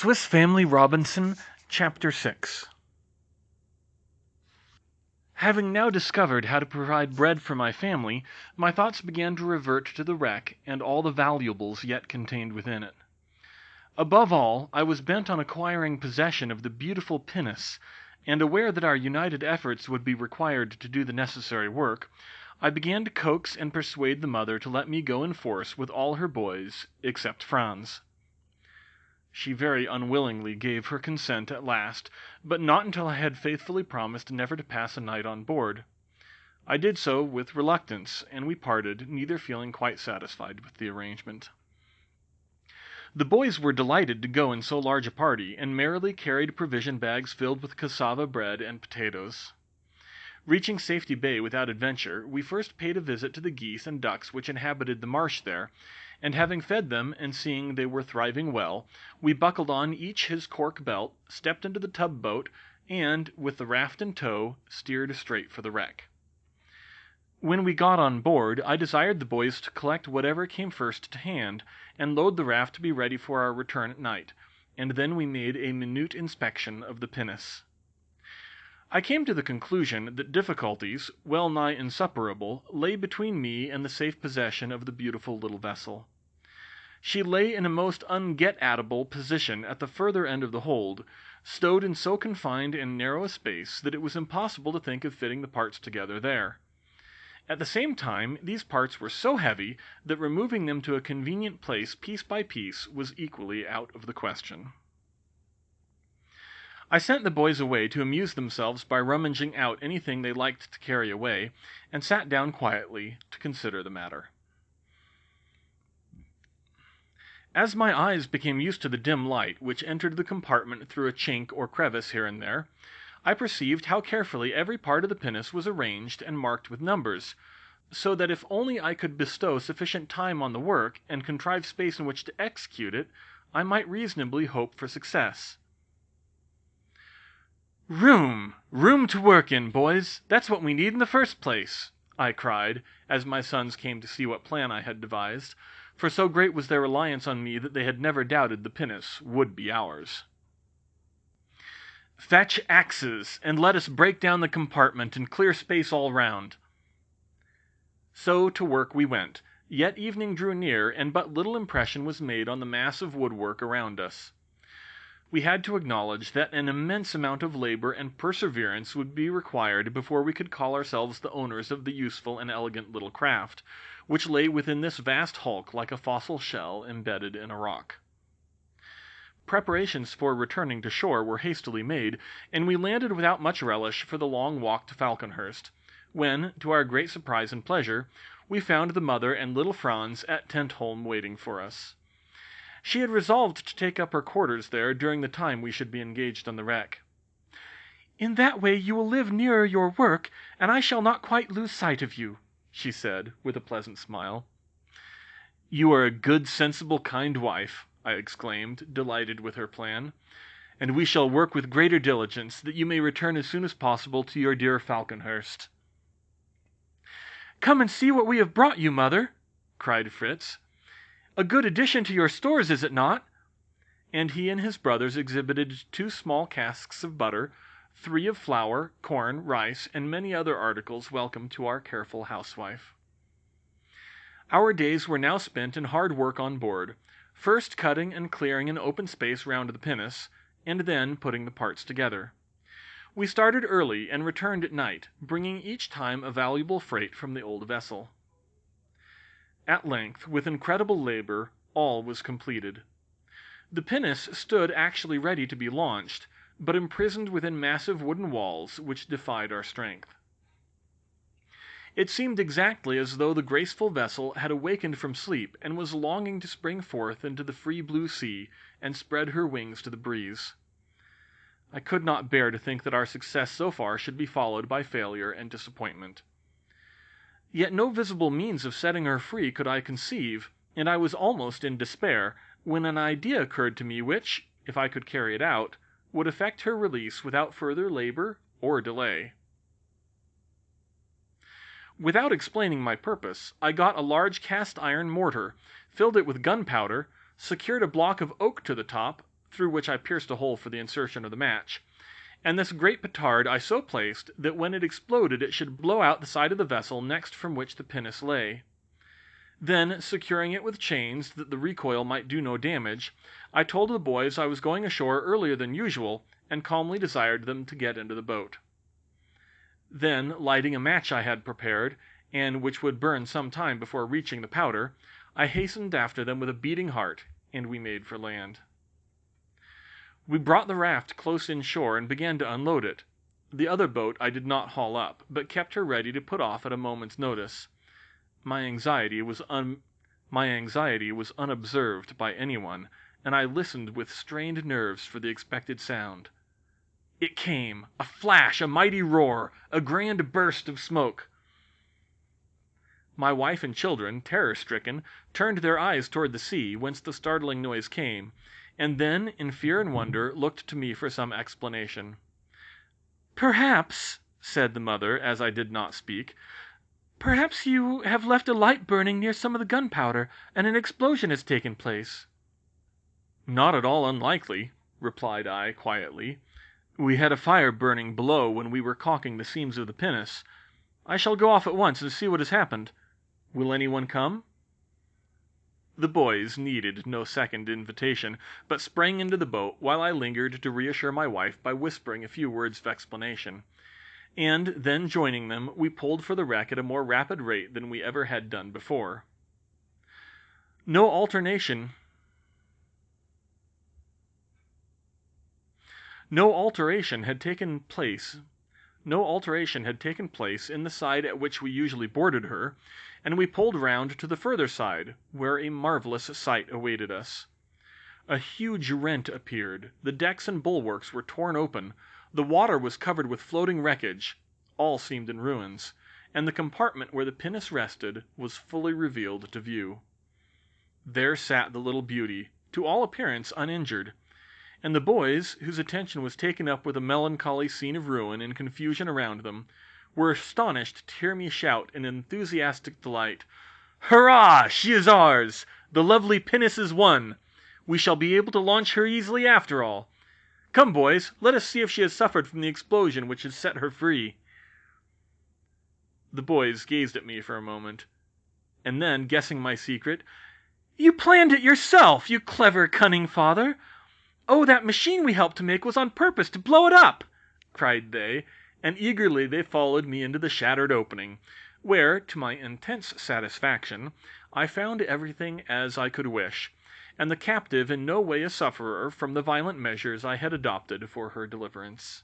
Swiss Family Robinson, Chapter 6. Having now discovered how to provide bread for my family, my thoughts began to revert to the wreck and all the valuables yet contained within it. Above all, I was bent on acquiring possession of the beautiful pinnace, and aware that our united efforts would be required to do the necessary work, I began to coax and persuade the mother to let me go in force with all her boys, except Franz. She very unwillingly gave her consent at last, but not until I had faithfully promised never to pass a night on board. I did so with reluctance, and we parted, neither feeling quite satisfied with the arrangement. The boys were delighted to go in so large a party, and merrily carried provision bags filled with cassava bread and potatoes. Reaching Safety Bay without adventure, we first paid a visit to the geese and ducks which inhabited the marsh there, and having fed them and seeing they were thriving well, we buckled on each his cork belt, stepped into the tub boat, and, with the raft in tow, steered straight for the wreck. When we got on board, I desired the boys to collect whatever came first to hand, and load the raft to be ready for our return at night, and then we made a minute inspection of the pinnace. I came to the conclusion that difficulties, well nigh insuperable, lay between me and the safe possession of the beautiful little vessel. She lay in a most unget-at-able position at the further end of the hold, stowed in so confined and narrow a space that it was impossible to think of fitting the parts together there. At the same time, these parts were so heavy that removing them to a convenient place piece by piece was equally out of the question. I sent the boys away to amuse themselves by rummaging out anything they liked to carry away, and sat down quietly to consider the matter. As my eyes became used to the dim light which entered the compartment through a chink or crevice here and there, I perceived how carefully every part of the pinnace was arranged and marked with numbers, so that if only I could bestow sufficient time on the work, and contrive space in which to execute it, I might reasonably hope for success. Room to work in, boys! That's what we need in the first place!" I cried, as my sons came to see what plan I had devised, for so great was their reliance on me that they had never doubted the pinnace would be ours. "Fetch axes, and let us break down the compartment and clear space all round." So to work we went, yet evening drew near, and but little impression was made on the mass of woodwork around us. We had to acknowledge that an immense amount of labor and perseverance would be required before we could call ourselves the owners of the useful and elegant little craft, which lay within this vast hulk like a fossil shell embedded in a rock. Preparations for returning to shore were hastily made, and we landed without much relish for the long walk to Falconhurst, when, to our great surprise and pleasure, we found the mother and little Franz at Tentholm waiting for us. She had resolved to take up her quarters there during the time we should be engaged on the wreck. "In that way you will live nearer your work, and I shall not quite lose sight of you," she said, with a pleasant smile. "You are a good, sensible, kind wife," I exclaimed, delighted with her plan, "and we shall work with greater diligence, that you may return as soon as possible to your dear Falconhurst." "Come and see what we have brought you, mother!" cried Fritz. "A good addition to your stores, is it not?" And he and his brothers exhibited 2 small casks of butter, 3 of flour, corn, rice, and many other articles welcome to our careful housewife. Our days were now spent in hard work on board, first cutting and clearing an open space round the pinnace, and then putting the parts together. We started early and returned at night, bringing each time a valuable freight from the old vessel. At length, with incredible labor, all was completed. The pinnace stood actually ready to be launched, but imprisoned within massive wooden walls which defied our strength. It seemed exactly as though the graceful vessel had awakened from sleep and was longing to spring forth into the free blue sea and spread her wings to the breeze. I could not bear to think that our success so far should be followed by failure and disappointment. Yet no visible means of setting her free could I conceive, and I was almost in despair, when an idea occurred to me which, if I could carry it out, would effect her release without further labor or delay. Without explaining my purpose, I got a large cast-iron mortar, filled it with gunpowder, secured a block of oak to the top, through which I pierced a hole for the insertion of the match, and this great petard I so placed that when it exploded it should blow out the side of the vessel next from which the pinnace lay. Then, securing it with chains that the recoil might do no damage, I told the boys I was going ashore earlier than usual, and calmly desired them to get into the boat. Then, lighting a match I had prepared, and which would burn some time before reaching the powder, I hastened after them with a beating heart, and we made for land. We brought the raft close inshore and began to unload it. The other boat I did not haul up, but kept her ready to put off at a moment's notice. My anxiety was unobserved by anyone, and I listened with strained nerves for the expected sound. It came! A flash, a mighty roar, a grand burst of smoke. My wife and children, terror-stricken, turned their eyes toward the sea, whence the startling noise came, and then, in fear and wonder, looked to me for some explanation. "Perhaps," said the mother, as I did not speak, "perhaps you have left a light burning near some of the gunpowder, and an explosion has taken place." "Not at all unlikely," replied I, quietly. "We had a fire burning below when we were caulking the seams of the pinnace. I shall go off at once and see what has happened. Will anyone come?" The boys needed no second invitation, but sprang into the boat, while I lingered to reassure my wife by whispering a few words of explanation; and then joining them, we pulled for the wreck at a more rapid rate than we ever had done before. No alteration had taken place in the side at which we usually boarded her, and we pulled round to the further side, where a marvellous sight awaited us. A huge rent appeared, the decks and bulwarks were torn open, the water was covered with floating wreckage, all seemed in ruins, and the compartment where the pinnace rested was fully revealed to view. There sat the little beauty, to all appearance uninjured, and the boys, whose attention was taken up with the melancholy scene of ruin and confusion around them, were astonished to hear me shout in enthusiastic delight, "Hurrah! She is ours! The lovely pinnace is won! We shall be able to launch her easily after all! Come, boys, let us see if she has suffered from the explosion which has set her free." The boys gazed at me for a moment, and then, guessing my secret, "You planned it yourself, you clever, cunning father! Oh, that machine we helped to make was on purpose to blow it up!" cried they, and eagerly they followed me into the shattered opening, where, to my intense satisfaction, I found everything as I could wish, and the captive in no way a sufferer from the violent measures I had adopted for her deliverance.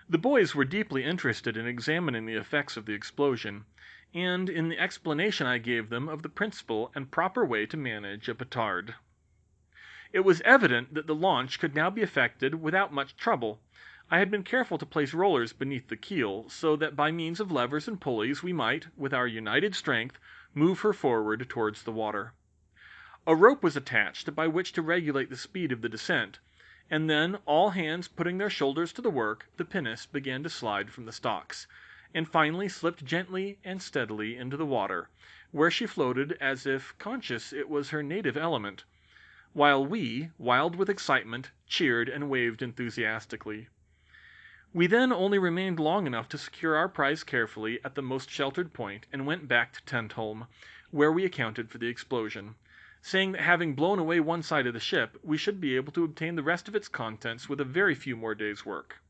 The boys were deeply interested in examining the effects of the explosion, and in the explanation I gave them of the principal and proper way to manage a petard. It was evident that the launch could now be effected without much trouble. I had been careful to place rollers beneath the keel, so that by means of levers and pulleys we might, with our united strength, move her forward towards the water. A rope was attached by which to regulate the speed of the descent, and then, all hands putting their shoulders to the work, the pinnace began to slide from the stocks, and finally slipped gently and steadily into the water, where she floated as if conscious it was her native element, while we, wild with excitement, cheered and waved enthusiastically. We then only remained long enough to secure our prize carefully at the most sheltered point, and went back to Tentholm, where we accounted for the explosion, saying that having blown away one side of the ship, we should be able to obtain the rest of its contents with a very few more days' work.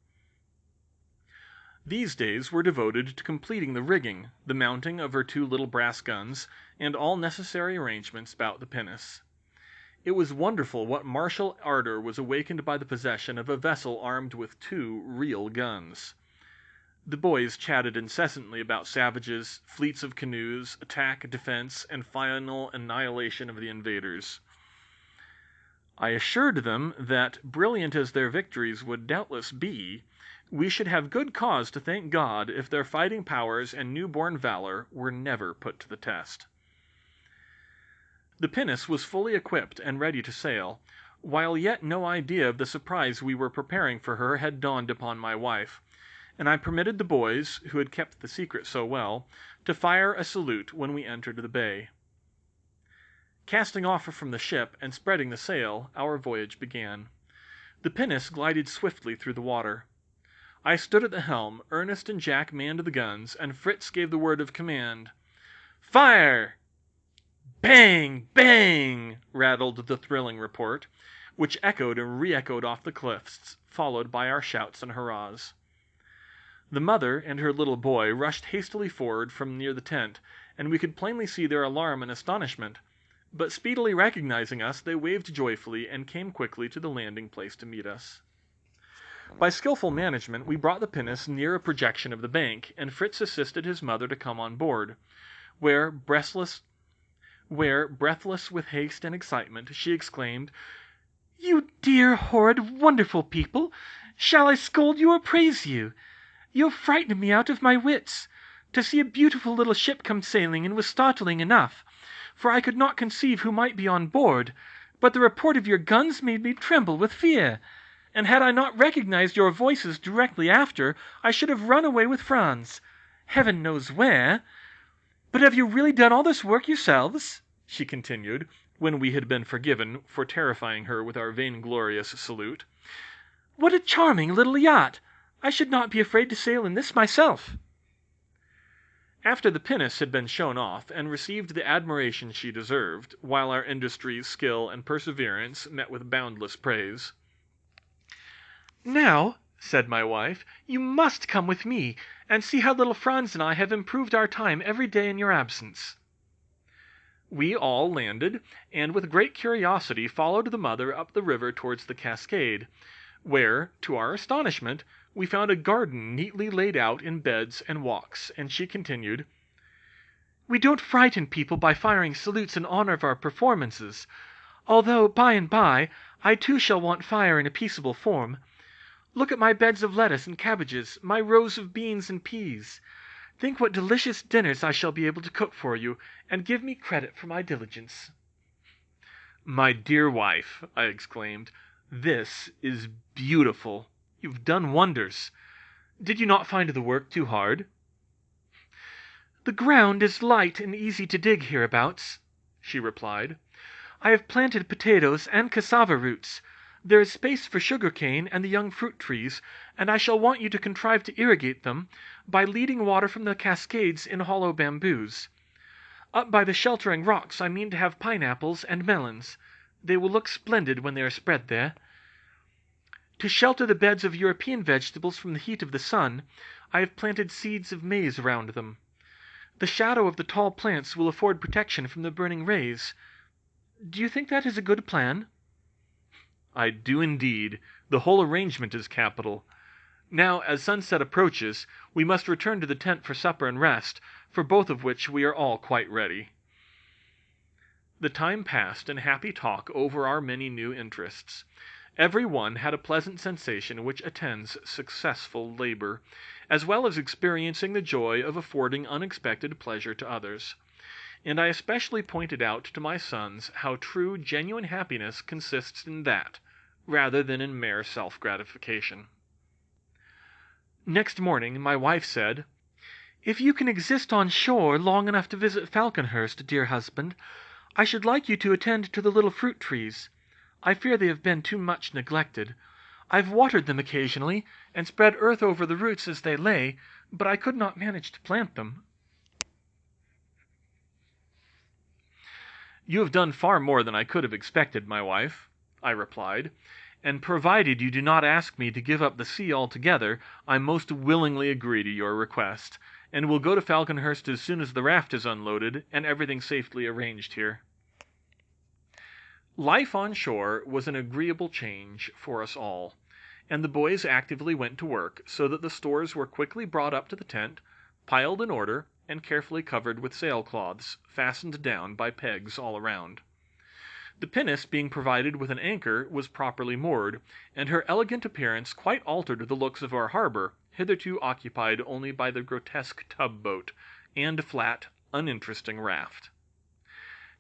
These days were devoted to completing the rigging, the mounting of her 2 little brass guns, and all necessary arrangements about the pinnace. It was wonderful what martial ardor was awakened by the possession of a vessel armed with 2 real guns. The boys chatted incessantly about savages, fleets of canoes, attack, defense, and final annihilation of the invaders. I assured them that, brilliant as their victories would doubtless be, we should have good cause to thank God if their fighting powers and new-born valor were never put to the test. The pinnace was fully equipped and ready to sail, while yet no idea of the surprise we were preparing for her had dawned upon my wife, and I permitted the boys, who had kept the secret so well, to fire a salute when we entered the bay. Casting off from the ship and spreading the sail, our voyage began. The pinnace glided swiftly through the water. I stood at the helm, Ernest and Jack manned the guns, and Fritz gave the word of command. "Fire!" Bang! Bang! rattled the thrilling report, which echoed and re-echoed off the cliffs, followed by our shouts and hurrahs. The mother and her little boy rushed hastily forward from near the tent, and we could plainly see their alarm and astonishment, but speedily recognizing us, they waved joyfully and came quickly to the landing place to meet us. By skillful management we brought the pinnace near a projection of the bank, and Fritz assisted his mother to come on board, where, breathless with haste and excitement, she exclaimed, "You dear, horrid, wonderful people! Shall I scold you or praise you? You have frightened me out of my wits. To see a beautiful little ship come sailing in was startling enough, for I could not conceive who might be on board, but the report of your guns made me tremble with fear, and had I not recognized your voices directly after, I should have run away with Franz, heaven knows where. But have you really done all this work yourselves?" she continued, when we had been forgiven for terrifying her with our vainglorious salute. "What a charming little yacht! I should not be afraid to sail in this myself." After the pinnace had been shown off, and received the admiration she deserved, while our industry, skill, and perseverance met with boundless praise, "Now," said my wife, "you must come with me, and see how little Franz and I have improved our time every day in your absence." We all landed, and with great curiosity followed the mother up the river towards the cascade, where, to our astonishment, we found a garden neatly laid out in beds and walks, and she continued, "We don't frighten people by firing salutes in honor of our performances, although, by and by, I too shall want fire in a peaceable form. Look at my beds of lettuce and cabbages, my rows of beans and peas. Think what delicious dinners I shall be able to cook for you, and give me credit for my diligence." "My dear wife," I exclaimed, "this is beautiful. You've done wonders. Did you not find the work too hard?" "The ground is light and easy to dig hereabouts," she replied. "I have planted potatoes and cassava roots. There is space for sugar cane and the young fruit trees, and I shall want you to contrive to irrigate them by leading water from the cascades in hollow bamboos. Up by the sheltering rocks I mean to have pineapples and melons. They will look splendid when they are spread there. To shelter the beds of European vegetables from the heat of the sun, I have planted seeds of maize around them. The shadow of the tall plants will afford protection from the burning rays. Do you think that is a good plan?" "I do indeed. The whole arrangement is capital. Now, as sunset approaches, we must return to the tent for supper and rest, for both of which we are all quite ready." The time passed in happy talk over our many new interests. Every one had a pleasant sensation which attends successful labor, as well as experiencing the joy of affording unexpected pleasure to others. And I especially pointed out to my sons how true, genuine happiness consists in that, rather than in mere self-gratification. Next morning my wife said, "If you can exist on shore long enough to visit Falconhurst, dear husband, I should like you to attend to the little fruit trees. I fear they have been too much neglected. I've watered them occasionally, and spread earth over the roots as they lay, but I could not manage to plant them." "You have done far more than I could have expected, my wife," I replied, "and provided you do not ask me to give up the sea altogether, I most willingly agree to your request, and will go to Falconhurst as soon as the raft is unloaded, and everything safely arranged here." Life on shore was an agreeable change for us all, and the boys actively went to work, so that the stores were quickly brought up to the tent, piled in order, and carefully covered with sailcloths, fastened down by pegs all around. The pinnace being provided with an anchor was properly moored, and her elegant appearance quite altered the looks of our harbor, hitherto occupied only by the grotesque tub-boat, and flat, uninteresting raft.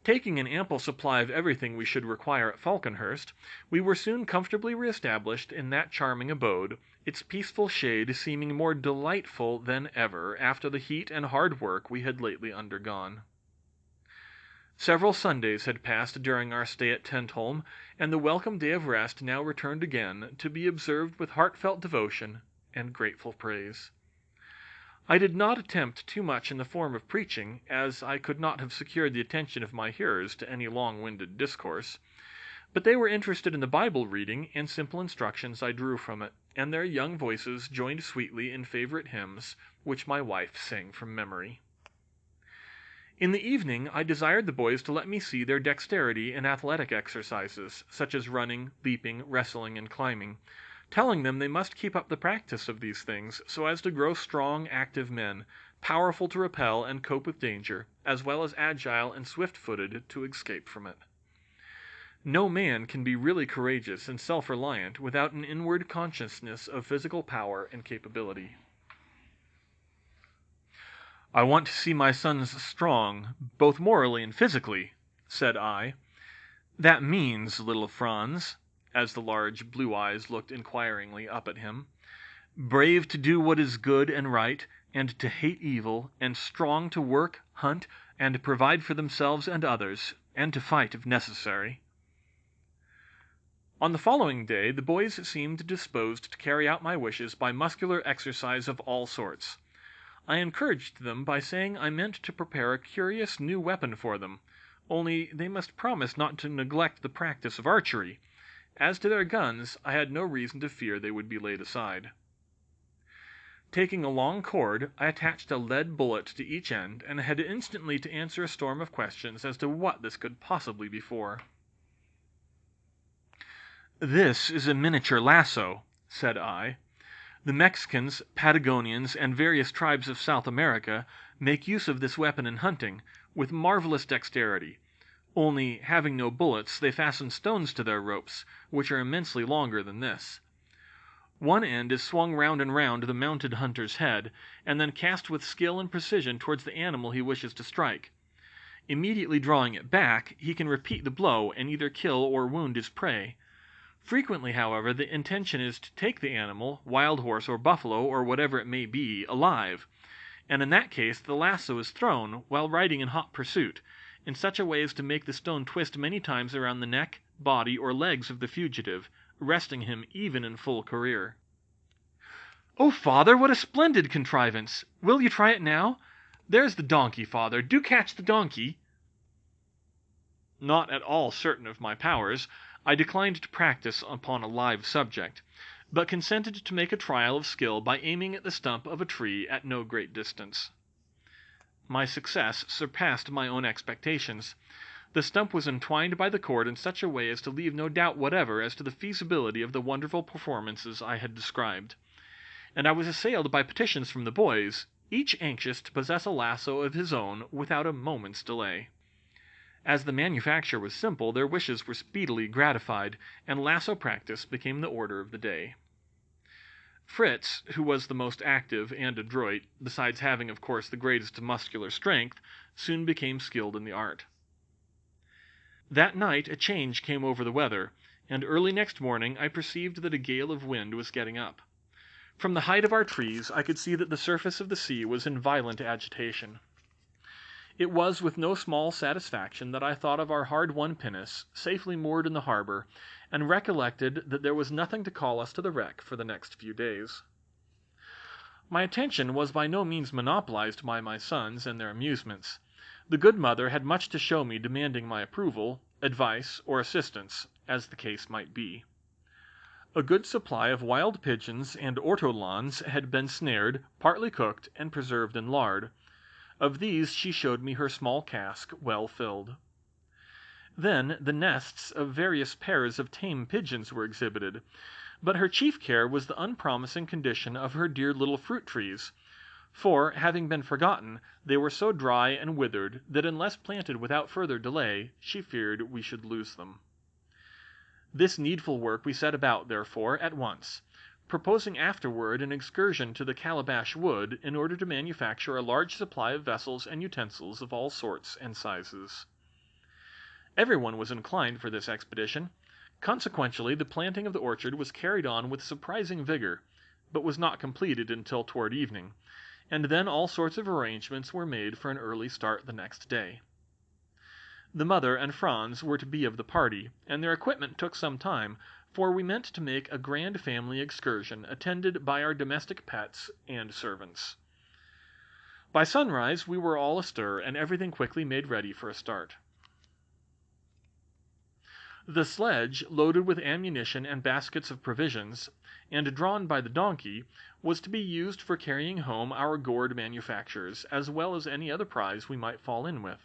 Taking an ample supply of everything we should require at Falconhurst, we were soon comfortably re-established in that charming abode, its peaceful shade seeming more delightful than ever after the heat and hard work we had lately undergone. Several Sundays had passed during our stay at Tentholm, and the welcome day of rest now returned again, to be observed with heartfelt devotion and grateful praise. I did not attempt too much in the form of preaching, as I could not have secured the attention of my hearers to any long-winded discourse, but they were interested in the Bible reading and simple instructions I drew from it, and their young voices joined sweetly in favorite hymns, which my wife sang from memory. In the evening I desired the boys to let me see their dexterity in athletic exercises, such as running, leaping, wrestling, and climbing, telling them they must keep up the practice of these things so as to grow strong, active men, powerful to repel and cope with danger, as well as agile and swift-footed to escape from it. No man can be really courageous and self-reliant without an inward consciousness of physical power and capability. "I want to see my sons strong, both morally and physically," said I. "That means, little Franz," as the large blue eyes looked inquiringly up at him, "brave to do what is good and right, and to hate evil, and strong to work, hunt, and provide for themselves and others, and to fight if necessary." On the following day the boys seemed disposed to carry out my wishes by muscular exercise of all sorts. I encouraged them by saying I meant to prepare a curious new weapon for them, only they must promise not to neglect the practice of archery. As to their guns, I had no reason to fear they would be laid aside. Taking a long cord, I attached a lead bullet to each end, and had instantly to answer a storm of questions as to what this could possibly be for. "This is a miniature lasso," said I. "The Mexicans, Patagonians, and various tribes of South America make use of this weapon in hunting, with marvelous dexterity; only, having no bullets, they fasten stones to their ropes, which are immensely longer than this. One end is swung round and round the mounted hunter's head, and then cast with skill and precision towards the animal he wishes to strike. Immediately drawing it back, he can repeat the blow, and either kill or wound his prey. Frequently, however, the intention is to take the animal, wild horse or buffalo, or whatever it may be, alive, and in that case the lasso is thrown, while riding in hot pursuit, in such a way as to make the stone twist many times around the neck, body, or legs of the fugitive, arresting him even in full career." "Oh, father, what a splendid contrivance! Will you try it now? There's the donkey, father, do catch the donkey." Not at all certain of my powers, I declined to practice upon a live subject, but consented to make a trial of skill by aiming at the stump of a tree at no great distance. My success surpassed my own expectations. The stump was entwined by the cord in such a way as to leave no doubt whatever as to the feasibility of the wonderful performances I had described, and I was assailed by petitions from the boys, each anxious to possess a lasso of his own without a moment's delay. As the manufacture was simple, their wishes were speedily gratified, and lasso practice became the order of the day. Fritz, who was the most active and adroit, besides having of course the greatest muscular strength, soon became skilled in the art. That night a change came over the weather, and early next morning I perceived that a gale of wind was getting up. From the height of our trees I could see that the surface of the sea was in violent agitation. It was with no small satisfaction that I thought of our hard-won pinnace, safely moored in the harbor, and recollected that there was nothing to call us to the wreck for the next few days. My attention was by no means monopolized by my sons and their amusements. The good mother had much to show me, demanding my approval, advice, or assistance, as the case might be. A good supply of wild pigeons and ortolans had been snared, partly cooked, and preserved in lard. Of these she showed me her small cask, well filled. Then the nests of various pairs of tame pigeons were exhibited, but her chief care was the unpromising condition of her dear little fruit trees, for, having been forgotten, they were so dry and withered that unless planted without further delay, she feared we should lose them. This needful work we set about, therefore, at once, proposing afterward an excursion to the Calabash Wood in order to manufacture a large supply of vessels and utensils of all sorts and sizes. Everyone was inclined for this expedition; consequently the planting of the orchard was carried on with surprising vigor, but was not completed until toward evening, and then all sorts of arrangements were made for an early start the next day. The mother and Franz were to be of the party, and their equipment took some time, for we meant to make a grand family excursion attended by our domestic pets and servants. By sunrise we were all astir, and everything quickly made ready for a start. The sledge, loaded with ammunition and baskets of provisions, and drawn by the donkey, was to be used for carrying home our gourd manufactures, as well as any other prize we might fall in with.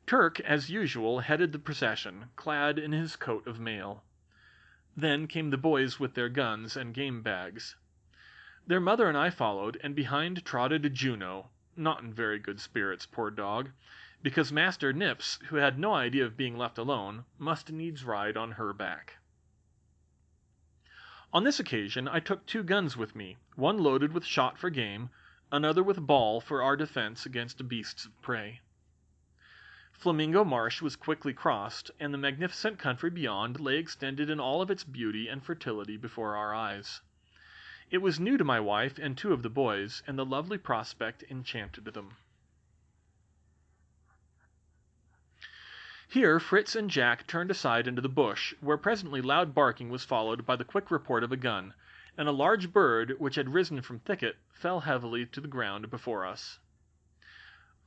Turk, as usual, headed the procession, clad in his coat of mail. Then came the boys with their guns and game bags. Their mother and I followed, and behind trotted Juno, not in very good spirits, poor dog, because Master Nips, who had no idea of being left alone, must needs ride on her back. On this occasion I took 2 guns with me, one loaded with shot for game, another with ball for our defense against beasts of prey. Flamingo Marsh was quickly crossed, and the magnificent country beyond lay extended in all of its beauty and fertility before our eyes. It was new to my wife and 2 of the boys, and the lovely prospect enchanted them. Here Fritz and Jack turned aside into the bush, where presently loud barking was followed by the quick report of a gun, and a large bird, which had risen from thicket, fell heavily to the ground before us.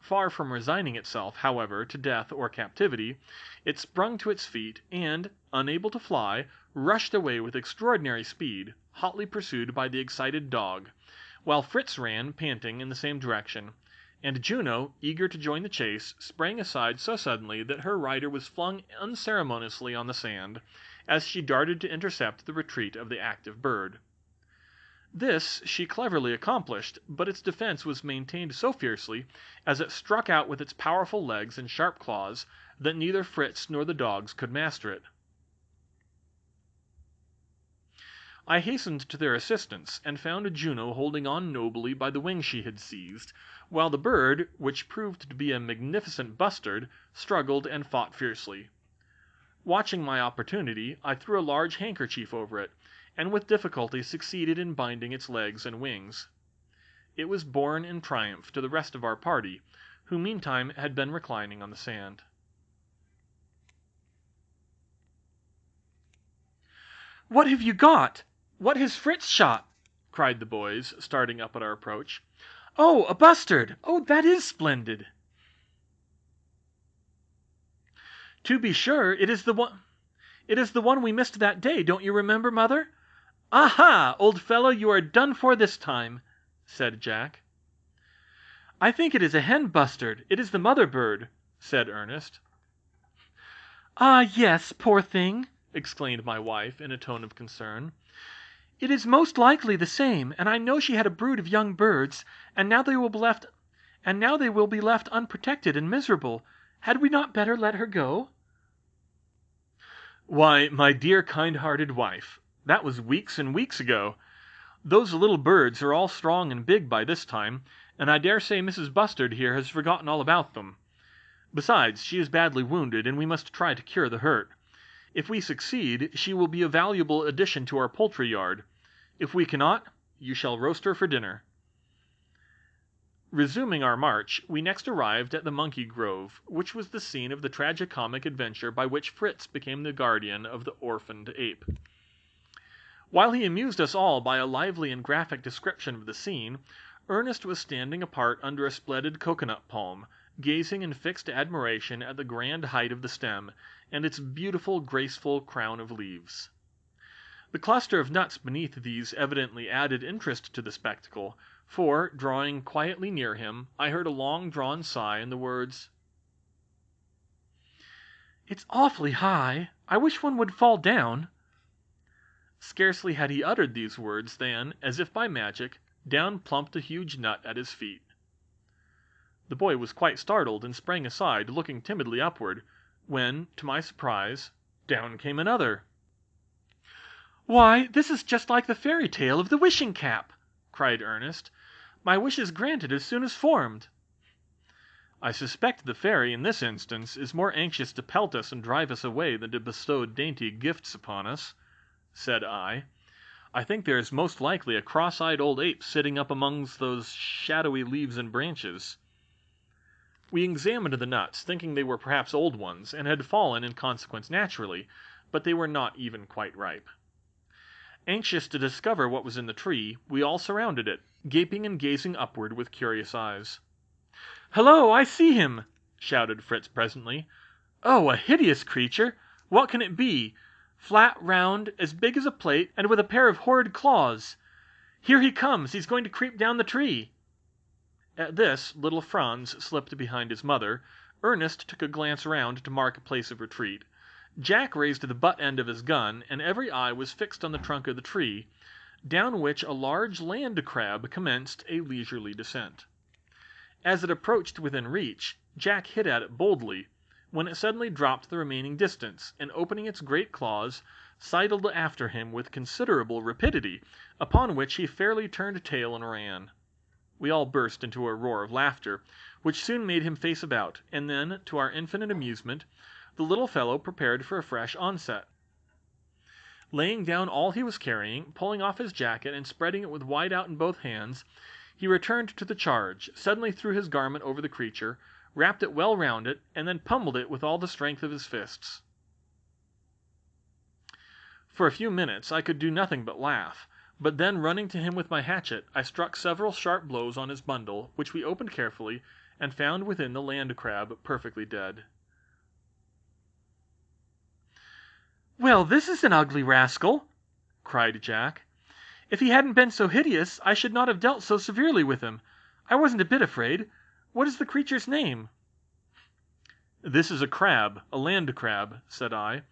Far from resigning itself, however, to death or captivity, it sprung to its feet, and, unable to fly, rushed away with extraordinary speed, hotly pursued by the excited dog, while Fritz ran, panting, in the same direction, and Juno, eager to join the chase, sprang aside so suddenly that her rider was flung unceremoniously on the sand, as she darted to intercept the retreat of the active bird. This she cleverly accomplished, but its defense was maintained so fiercely, as it struck out with its powerful legs and sharp claws, that neither Fritz nor the dogs could master it. I hastened to their assistance, and found Juno holding on nobly by the wing she had seized, while the bird, which proved to be a magnificent bustard, struggled and fought fiercely. Watching my opportunity, I threw a large handkerchief over it, and with difficulty succeeded in binding its legs and wings. It was borne in triumph to the rest of our party, who meantime had been reclining on the sand. "What have you got? What has Fritz shot?" cried the boys, starting up at our approach. "Oh, a bustard! Oh, that is splendid!" "To be sure, it is the one we missed that day, don't you remember, mother?" "Aha! old fellow, you are done for this time," said Jack. "I think it is a hen bustard. It is the mother bird," said Ernest. "Ah, yes, poor thing!" exclaimed my wife, in a tone of concern. "It is most likely the same, and I know she had a brood of young birds, and now they will be left unprotected and miserable. Had we not better let her go?" "Why, my dear kind-hearted wife, that was weeks and weeks ago. Those little birds are all strong and big by this time, and I dare say Mrs. Bustard here has forgotten all about them. Besides, she is badly wounded, and we must try to cure the hurt. If we succeed, she will be a valuable addition to our poultry yard. If we cannot, you shall roast her for dinner." Resuming our march, we next arrived at the Monkey Grove, which was the scene of the tragicomic adventure by which Fritz became the guardian of the orphaned ape. While he amused us all by a lively and graphic description of the scene, Ernest was standing apart under a splendid cocoanut palm, gazing in fixed admiration at the grand height of the stem, and its beautiful, graceful crown of leaves. The cluster of nuts beneath these evidently added interest to the spectacle, for, drawing quietly near him, I heard a long-drawn sigh and the words, "It's awfully high. I wish one would fall down." Scarcely had he uttered these words than, as if by magic, down plumped a huge nut at his feet. The boy was quite startled, and sprang aside, looking timidly upward, when, to my surprise, down came another. "Why, this is just like the fairy tale of the wishing cap!" cried Ernest. "My wish is granted as soon as formed." "I suspect the fairy, in this instance, is more anxious to pelt us and drive us away than to bestow dainty gifts upon us," said I. "I think there is most likely a cross-eyed old ape sitting up amongst those shadowy leaves and branches." We examined the nuts, thinking they were perhaps old ones, and had fallen in consequence naturally, but they were not even quite ripe. Anxious to discover what was in the tree, we all surrounded it, gaping and gazing upward with curious eyes. "Hello, I see him!" shouted Fritz presently. "Oh, a hideous creature! What can it be? Flat, round, as big as a plate, and with a pair of horrid claws! Here he comes! He's going to creep down the tree!" At this, little Franz slipped behind his mother, Ernest took a glance round to mark a place of retreat, Jack raised the butt end of his gun, and every eye was fixed on the trunk of the tree, down which a large land crab commenced a leisurely descent. As it approached within reach, Jack hit at it boldly, when it suddenly dropped the remaining distance, and opening its great claws, sidled after him with considerable rapidity, upon which he fairly turned tail and ran. We all burst into a roar of laughter, which soon made him face about, and then, to our infinite amusement, the little fellow prepared for a fresh onset. Laying down all he was carrying, pulling off his jacket, and spreading it with wide out in both hands, he returned to the charge, suddenly threw his garment over the creature, wrapped it well round it, and then pummeled it with all the strength of his fists. For a few minutes I could do nothing but laugh, but then running to him with my hatchet, I struck several sharp blows on his bundle, which we opened carefully, and found within the land crab perfectly dead. "Well, this is an ugly rascal!" cried Jack. "If he hadn't been so hideous, I should not have dealt so severely with him. I wasn't a bit afraid. What is the creature's name?" "This is a crab, a land crab," said I,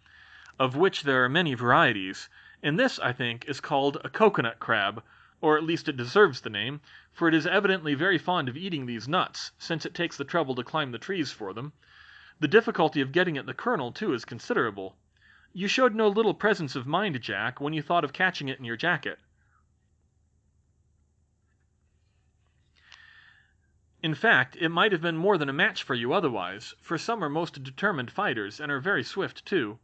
"of which there are many varieties, and this, I think, is called a cocoanut crab, or at least it deserves the name, for it is evidently very fond of eating these nuts, since it takes the trouble to climb the trees for them. The difficulty of getting at the kernel, too, is considerable. You showed no little presence of mind, Jack, when you thought of catching it in your jacket." "In fact, it might have been more than a match for you otherwise, for some are most determined fighters, and are very swift too.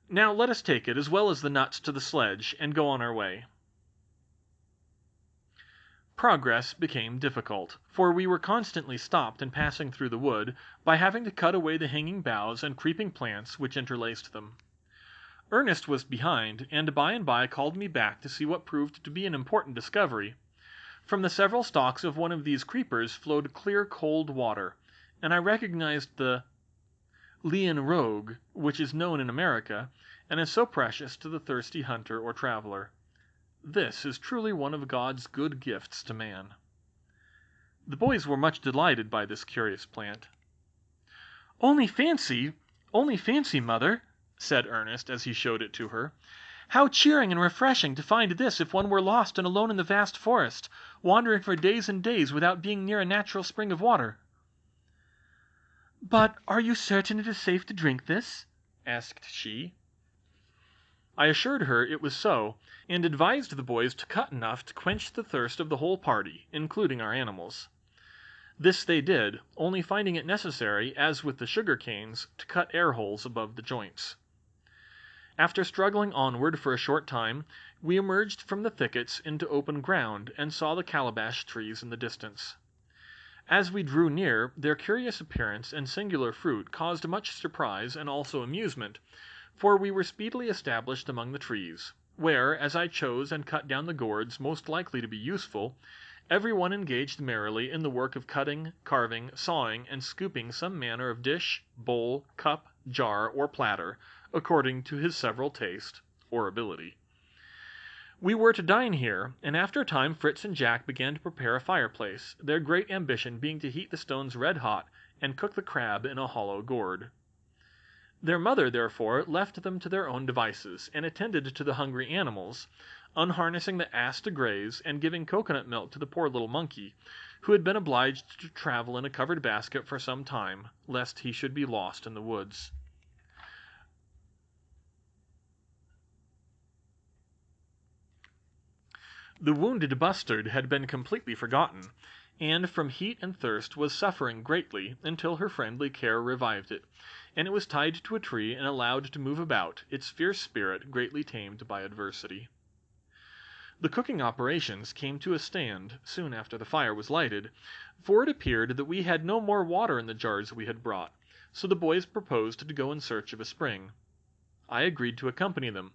Now let us take it, as well as the nuts, to the sledge, and go on our way." Progress became difficult, for we were constantly stopped in passing through the wood by having to cut away the hanging boughs and creeping plants which interlaced them. Ernest was behind, and by called me back to see what proved to be an important discovery. From the several stalks of one of these creepers flowed clear cold water, and I recognized the Leon Rogue, which is known in America, and is so precious to the thirsty hunter or traveler. This is truly one of God's good gifts to man. The boys were much delighted by this curious plant. Only fancy, mother," said Ernest, as he showed it to her, "how cheering and refreshing to find this if one were lost and alone in the vast forest, wandering for days and days without being near a natural spring of water." "But are you certain it is safe to drink this?" asked she. I assured her it was so, and advised the boys to cut enough to quench the thirst of the whole party, including our animals. This they did, only finding it necessary, as with the sugar canes, to cut air holes above the joints. After struggling onward for a short time, we emerged from the thickets into open ground, and saw the calabash trees in the distance. As we drew near, their curious appearance and singular fruit caused much surprise and also amusement, for we were speedily established among the trees, where, as I chose and cut down the gourds most likely to be useful, every one engaged merrily in the work of cutting, carving, sawing, and scooping some manner of dish, bowl, cup, jar, or platter, according to his several taste or ability. We were to dine here, and after a time Fritz and Jack began to prepare a fireplace, their great ambition being to heat the stones red hot, and cook the crab in a hollow gourd. Their mother, therefore, left them to their own devices, and attended to the hungry animals, unharnessing the ass to graze, and giving cocoanut milk to the poor little monkey, who had been obliged to travel in a covered basket for some time, lest he should be lost in the woods. The wounded bustard had been completely forgotten, and from heat and thirst was suffering greatly until her friendly care revived it, and it was tied to a tree and allowed to move about, its fierce spirit greatly tamed by adversity. The cooking operations came to a stand soon after the fire was lighted, for it appeared that we had no more water in the jars we had brought, so the boys proposed to go in search of a spring. I agreed to accompany them.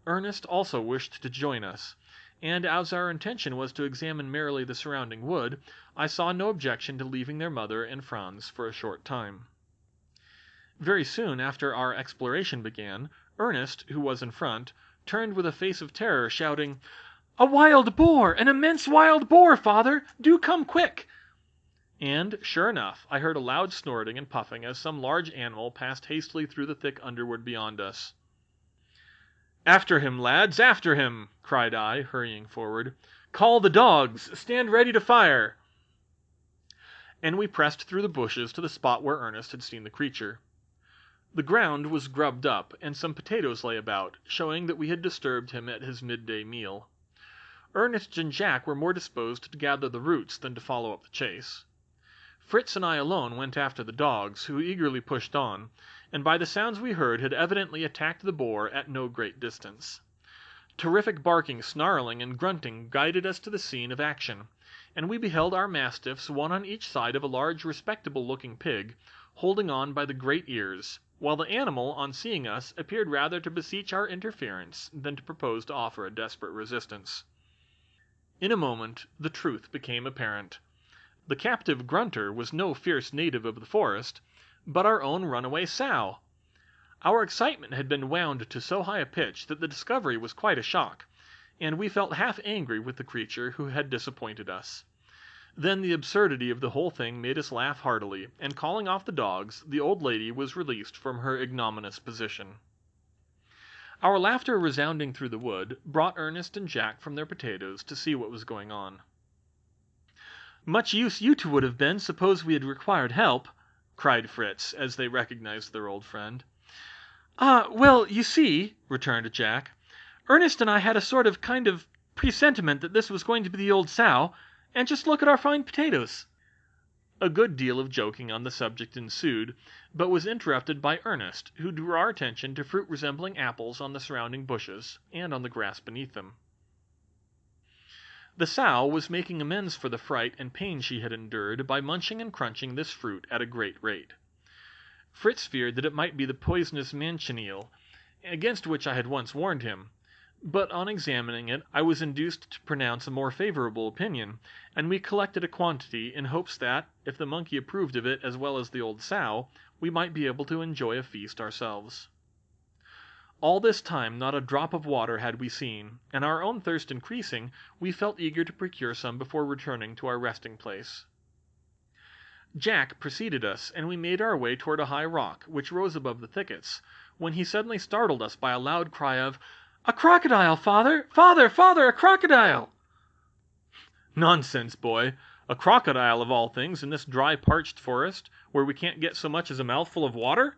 Ernest also wished to join us, and as our intention was to examine merely the surrounding wood, I saw no objection to leaving their mother and Franz for a short time. Very soon after our exploration began, Ernest, who was in front, turned with a face of terror, shouting, "A wild boar! An immense wild boar, father! Do come quick!" And, sure enough, I heard a loud snorting and puffing as some large animal passed hastily through the thick underwood beyond us. "After him, lads, after him!" cried I, hurrying forward. "Call the dogs! Stand ready to fire!" And we pressed through the bushes to the spot where Ernest had seen the creature. The ground was grubbed up, and some potatoes lay about, showing that we had disturbed him at his midday meal. Ernest and Jack were more disposed to gather the roots than to follow up the chase. Fritz and I alone went after the dogs, who eagerly pushed on, and by the sounds we heard had evidently attacked the boar at no great distance. Terrific barking, snarling, and grunting guided us to the scene of action, and we beheld our mastiffs, one on each side of a large respectable-looking pig, holding on by the great ears, while the animal, on seeing us, appeared rather to beseech our interference than to propose to offer a desperate resistance. In a moment the truth became apparent. The captive grunter was no fierce native of the forest, but our own runaway sow. Our excitement had been wound to so high a pitch that the discovery was quite a shock, and we felt half angry with the creature who had disappointed us. Then the absurdity of the whole thing made us laugh heartily, and calling off the dogs, the old lady was released from her ignominious position. Our laughter resounding through the wood brought Ernest and Jack from their potatoes to see what was going on. "Much use you two would have been, suppose we had required help," cried Fritz, as they recognized their old friend. Well, you see," returned Jack, "Ernest and I had a kind of presentiment that this was going to be the old sow, and just look at our fine potatoes." A good deal of joking on the subject ensued, but was interrupted by Ernest, who drew our attention to fruit resembling apples on the surrounding bushes, and on the grass beneath them. The sow was making amends for the fright and pain she had endured by munching and crunching this fruit at a great rate. Fritz feared that it might be the poisonous manchineel, against which I had once warned him, but on examining it I was induced to pronounce a more favorable opinion, and we collected a quantity in hopes that, if the monkey approved of it as well as the old sow, we might be able to enjoy a feast ourselves. All this time not a drop of water had we seen, and our own thirst increasing, we felt eager to procure some before returning to our resting place. Jack preceded us, and we made our way toward a high rock, which rose above the thickets, when he suddenly startled us by a loud cry of, "A crocodile, father! Father, father, a crocodile!" "Nonsense, boy! A crocodile, of all things, in this dry, parched forest, where we can't get so much as a mouthful of water?"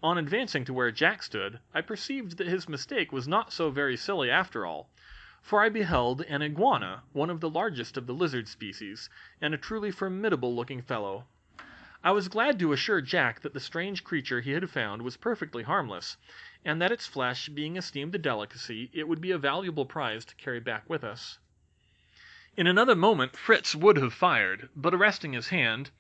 On advancing to where Jack stood, I perceived that his mistake was not so very silly after all, for I beheld an iguana, one of the largest of the lizard species, and a truly formidable looking fellow. I was glad to assure Jack that the strange creature he had found was perfectly harmless, and that its flesh being esteemed a delicacy, it would be a valuable prize to carry back with us. In another moment Fritz would have fired, but arresting his hand,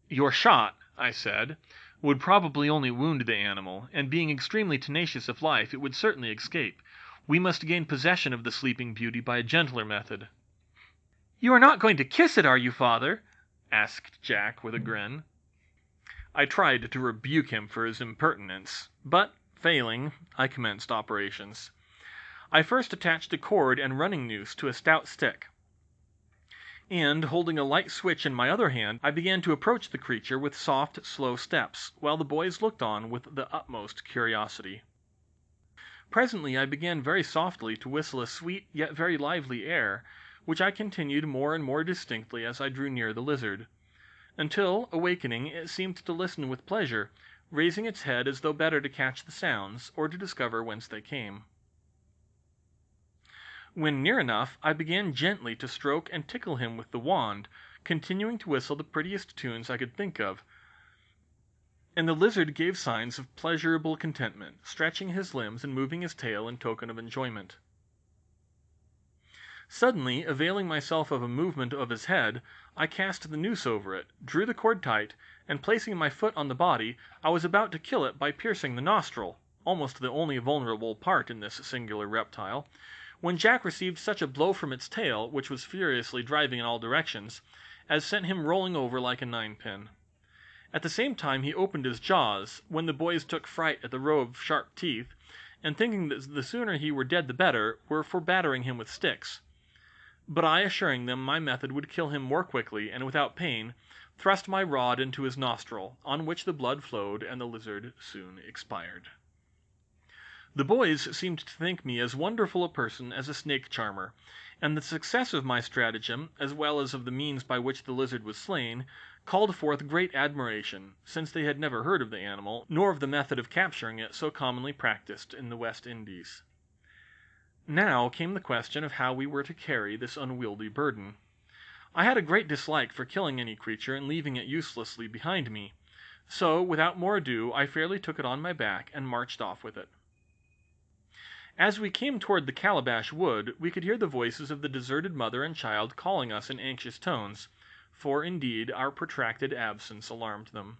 "Your shot," I said, "would probably only wound the animal, and being extremely tenacious of life, it would certainly escape. We must gain possession of the sleeping beauty by a gentler method." "You are not going to kiss it, are you, father?" asked Jack with a grin. I tried to rebuke him for his impertinence, but, failing, I commenced operations. I first attached a cord and running noose to a stout stick, and, holding a light switch in my other hand, I began to approach the creature with soft, slow steps, while the boys looked on with the utmost curiosity. Presently I began very softly to whistle a sweet yet very lively air, which I continued more and more distinctly as I drew near the lizard, until, awakening, it seemed to listen with pleasure, raising its head as though better to catch the sounds, or to discover whence they came. When near enough, I began gently to stroke and tickle him with the wand, continuing to whistle the prettiest tunes I could think of, and the lizard gave signs of pleasurable contentment, stretching his limbs and moving his tail in token of enjoyment. Suddenly, availing myself of a movement of his head, I cast the noose over it, drew the cord tight, and placing my foot on the body, I was about to kill it by piercing the nostril, almost the only vulnerable part in this singular reptile, when Jack received such a blow from its tail, which was furiously driving in all directions, as sent him rolling over like a ninepin. At the same time he opened his jaws, when the boys took fright at the row of sharp teeth, and thinking that the sooner he were dead the better, were for battering him with sticks. But I, assuring them my method would kill him more quickly and without pain, thrust my rod into his nostril, on which the blood flowed, and the lizard soon expired. The boys seemed to think me as wonderful a person as a snake charmer, and the success of my stratagem, as well as of the means by which the lizard was slain, called forth great admiration, since they had never heard of the animal, nor of the method of capturing it so commonly practised in the West Indies. Now came the question of how we were to carry this unwieldy burden. I had a great dislike for killing any creature and leaving it uselessly behind me, so without more ado I fairly took it on my back and marched off with it. As we came toward the calabash wood, we could hear the voices of the deserted mother and child calling us in anxious tones, for indeed our protracted absence alarmed them.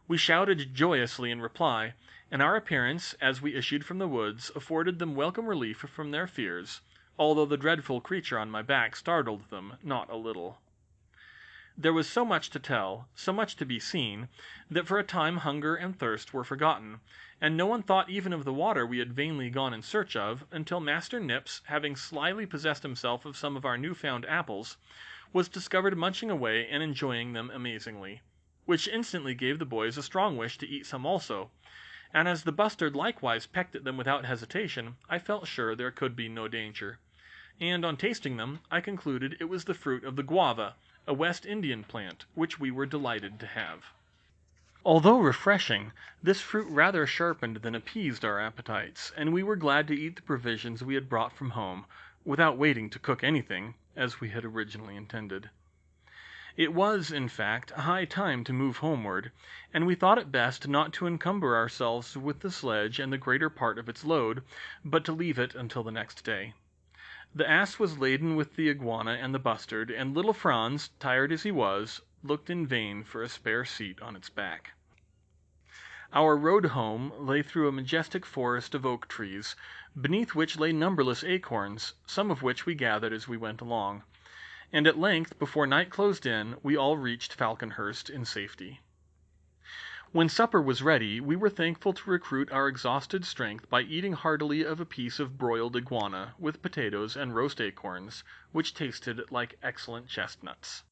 We shouted joyously in reply, and our appearance, as we issued from the woods, afforded them welcome relief from their fears, although the dreadful creature on my back startled them not a little. There was so much to tell, so much to be seen, that for a time hunger and thirst were forgotten, and no one thought even of the water we had vainly gone in search of, until Master Nips, having slyly possessed himself of some of our new-found apples, was discovered munching away and enjoying them amazingly, which instantly gave the boys a strong wish to eat some also, and as the bustard likewise pecked at them without hesitation, I felt sure there could be no danger, and on tasting them, I concluded it was the fruit of the guava, a West Indian plant, which we were delighted to have. Although refreshing, this fruit rather sharpened than appeased our appetites, and we were glad to eat the provisions we had brought from home, without waiting to cook anything, as we had originally intended. It was, in fact, high time to move homeward, and we thought it best not to encumber ourselves with the sledge and the greater part of its load, but to leave it until the next day. The ass was laden with the iguana and the bustard, and little Franz, tired as he was, looked in vain for a spare seat on its back. Our road home lay through a majestic forest of oak trees, beneath which lay numberless acorns, some of which we gathered as we went along, and at length, before night closed in, we all reached Falconhurst in safety. When supper was ready, we were thankful to recruit our exhausted strength by eating heartily of a piece of broiled iguana, with potatoes and roast acorns, which tasted like excellent chestnuts.